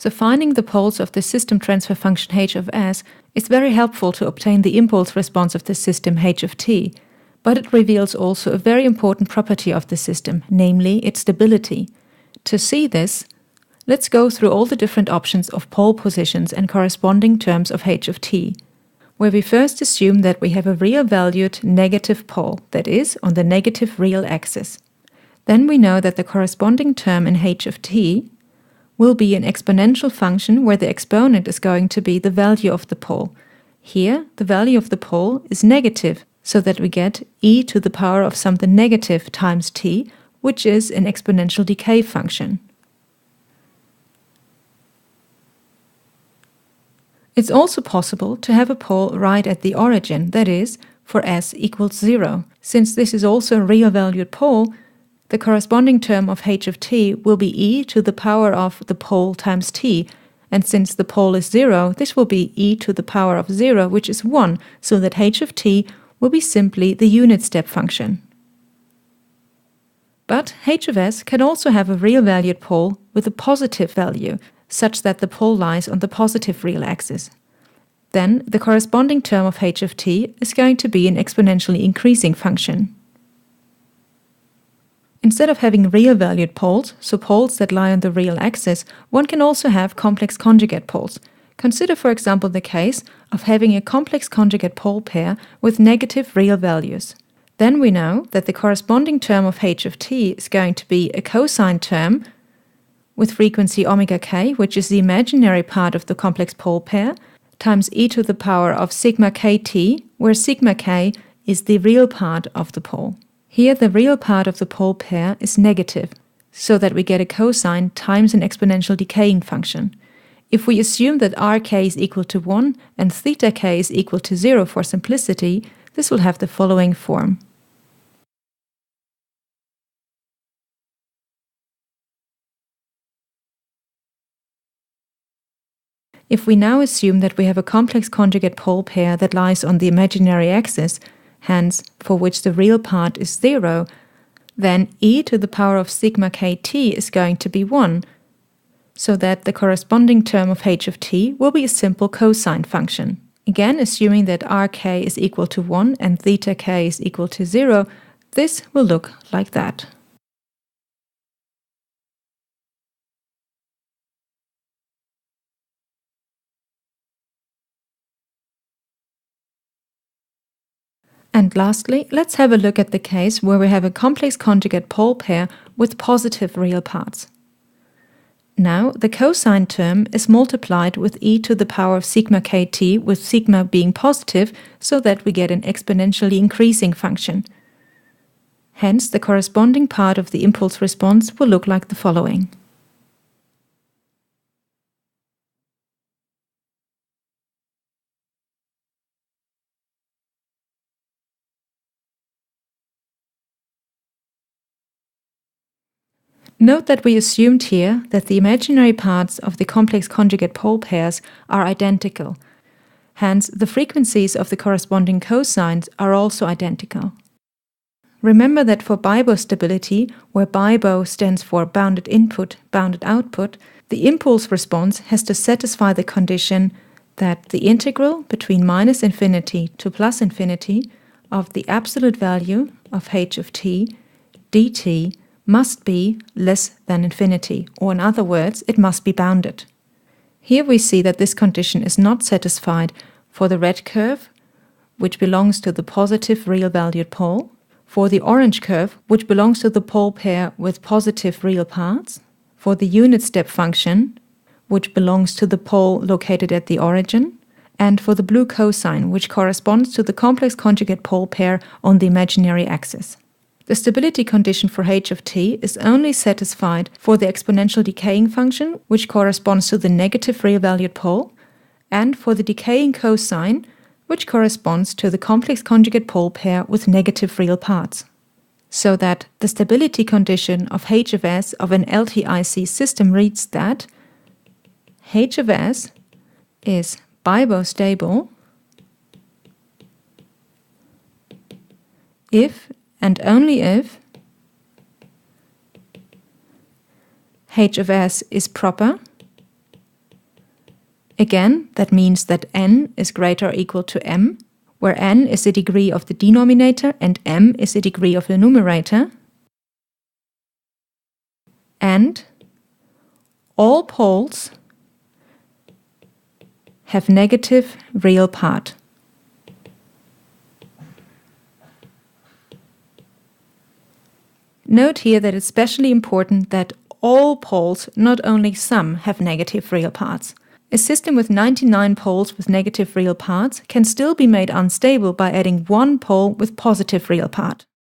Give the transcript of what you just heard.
So finding the poles of the system transfer function h of s is very helpful to obtain the impulse response of the system h of t, but it reveals also a very important property of the system, namely its stability. To see this, let's go through all the different options of pole positions and corresponding terms of h of t, where we first assume that we have a real-valued negative pole, that is, on the negative real axis. Then we know that the corresponding term in h of t will be an exponential function where the exponent is going to be the value of the pole. Here, the value of the pole is negative, so that we get e to the power of something negative times t, which is an exponential decay function. It's also possible to have a pole right at the origin, that is, for s equals 0. Since this is also a real-valued pole, the corresponding term of h of t will be e to the power of the pole times t, and since the pole is 0, this will be e to the power of 0, which is 1, so that h of t will be simply the unit step function. But h of s can also have a real-valued pole with a positive value, such that the pole lies on the positive real axis. Then the corresponding term of h of t is going to be an exponentially increasing function. Instead of having real-valued poles, so poles that lie on the real axis, one can also have complex conjugate poles. Consider, for example, the case of having a complex conjugate pole pair with negative real values. Then we know that the corresponding term of h of t is going to be a cosine term with frequency omega k, which is the imaginary part of the complex pole pair, times e to the power of sigma kt, where sigma k is the real part of the pole. Here the real part of the pole pair is negative, so that we get a cosine times an exponential decaying function. If we assume that rk is equal to 1 and theta k is equal to 0 for simplicity, this will have the following form. If we now assume that we have a complex conjugate pole pair that lies on the imaginary axis, hence for which the real part is 0, then e to the power of sigma kt is going to be 1, so that the corresponding term of h of t will be a simple cosine function. Again, assuming that rk is equal to 1 and theta k is equal to 0, this will look like that. And lastly, let's have a look at the case where we have a complex conjugate pole pair with positive real parts. Now, the cosine term is multiplied with e to the power of sigma kt, with sigma being positive, so that we get an exponentially increasing function. Hence, the corresponding part of the impulse response will look like the following. Note that we assumed here that the imaginary parts of the complex conjugate pole pairs are identical. Hence, the frequencies of the corresponding cosines are also identical. Remember that for BIBO stability, where BIBO stands for bounded input, bounded output, the impulse response has to satisfy the condition that the integral between minus infinity to plus infinity of the absolute value of h of t dt must be less than infinity, or in other words, it must be bounded. Here we see that this condition is not satisfied for the red curve, which belongs to the positive real-valued pole, for the orange curve, which belongs to the pole pair with positive real parts, for the unit step function, which belongs to the pole located at the origin, and for the blue cosine, which corresponds to the complex conjugate pole pair on the imaginary axis. The stability condition for h of t is only satisfied for the exponential decaying function, which corresponds to the negative real-valued pole, and for the decaying cosine, which corresponds to the complex conjugate pole pair with negative real parts. So that the stability condition of h of s of an LTIC system reads that h of s is BIBO stable if and only if h of s is proper Again, that means that n is greater or equal to m, where n is the degree of the denominator and m is the degree of the numerator. And all poles have negative real part. Note here that it's especially important that all poles, not only some, have negative real parts. A system with 99 poles with negative real parts can still be made unstable by adding one pole with positive real part.